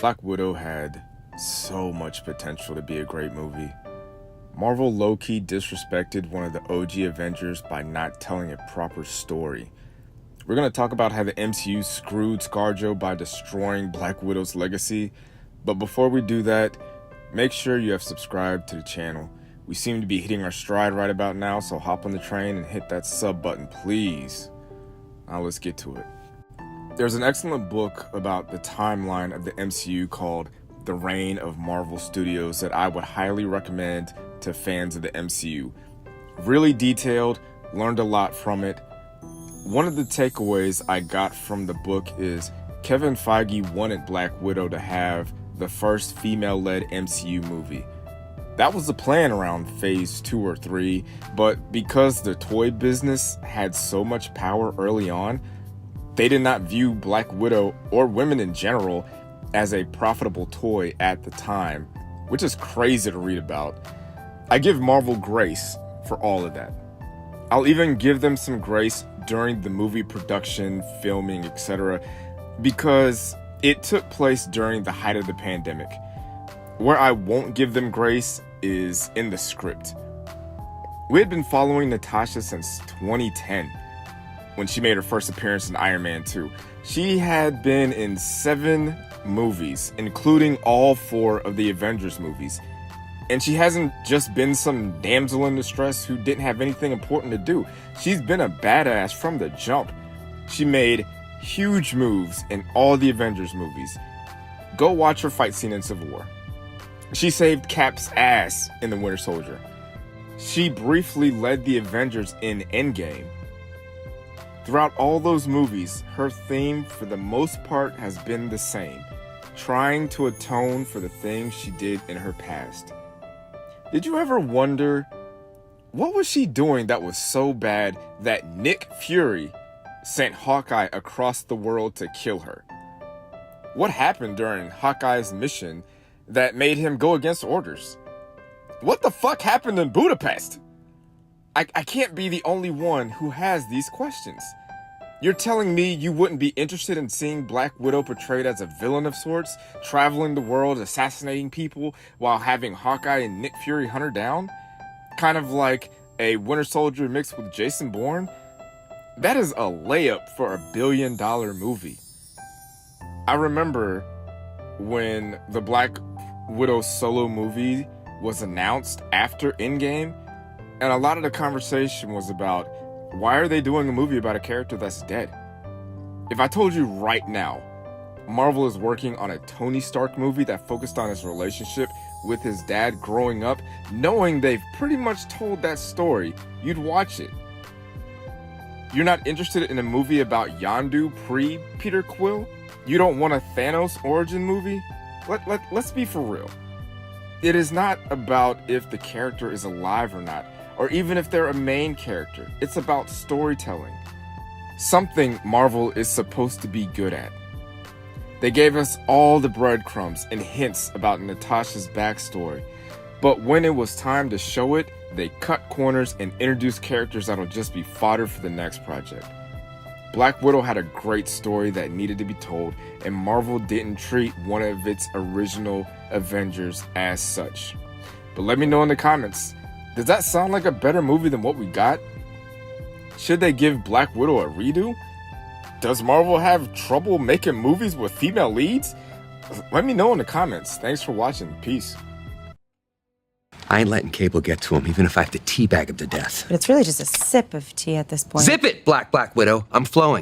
Black Widow had so much potential to be a great movie. Marvel low-key disrespected one of the OG Avengers by not telling a proper story. We're going to talk about how the MCU screwed ScarJo by destroying Black Widow's legacy, but before we do that, make sure you have subscribed to the channel. We seem to be hitting our stride right about now, so hop on the train and hit that sub button, please. Now let's get to it. There's an excellent book about the timeline of the MCU called The Reign of Marvel Studios that I would highly recommend to fans of the MCU. Really detailed, learned a lot from it. One of the takeaways I got from the book is Kevin Feige wanted Black Widow to have the first female-led MCU movie. That was the plan around phase 2 or 3, but because the toy business had so much power early on, they did not view Black Widow or women in general as a profitable toy at the time, which is crazy to read about. I give Marvel grace for all of that. I'll even give them some grace during the movie production, filming, etc., because it took place during the height of the pandemic. Where I won't give them grace is in the script. We had been following Natasha since 2010, when she made her first appearance in Iron Man 2. She had been in 7 movies, including all 4 of the Avengers movies. And she hasn't just been some damsel in distress who didn't have anything important to do. She's been a badass from the jump. She made huge moves in all the Avengers movies. Go watch her fight scene in Civil War. She saved Cap's ass in The Winter Soldier. She briefly led the Avengers in Endgame. Throughout all those movies, her theme for the most part has been the same, trying to atone for the things she did in her past. Did you ever wonder, what was she doing that was so bad that Nick Fury sent Hawkeye across the world to kill her? What happened during Hawkeye's mission that made him go against orders? What the fuck happened in Budapest? I can't be the only one who has these questions. You're telling me you wouldn't be interested in seeing Black Widow portrayed as a villain of sorts, traveling the world, assassinating people, while having Hawkeye and Nick Fury hunt her down? Kind of like a Winter Soldier mixed with Jason Bourne? That is a layup for a $1 billion movie. I remember when the Black Widow solo movie was announced after Endgame, and a lot of the conversation was about, why are they doing a movie about a character that's dead? If I told you right now, Marvel is working on a Tony Stark movie that focused on his relationship with his dad growing up, knowing they've pretty much told that story, you'd watch it. You're not interested in a movie about Yondu pre-Peter Quill? You don't want a Thanos origin movie? Let's be for real. It is not about if the character is alive or not, or even if they're a main character. It's about storytelling. Something Marvel is supposed to be good at. They gave us all the breadcrumbs and hints about Natasha's backstory, but when it was time to show it, they cut corners and introduced characters that'll just be fodder for the next project. Black Widow had a great story that needed to be told, and Marvel didn't treat one of its original Avengers as such. But let me know in the comments, does that sound like a better movie than what we got? Should they give Black Widow a redo? Does Marvel have trouble making movies with female leads? Let me know in the comments. Thanks for watching. Peace. I ain't letting Cable get to him, even if I have to teabag him to death. But it's really just a sip of tea at this point. Zip it, Black Widow. I'm flowing.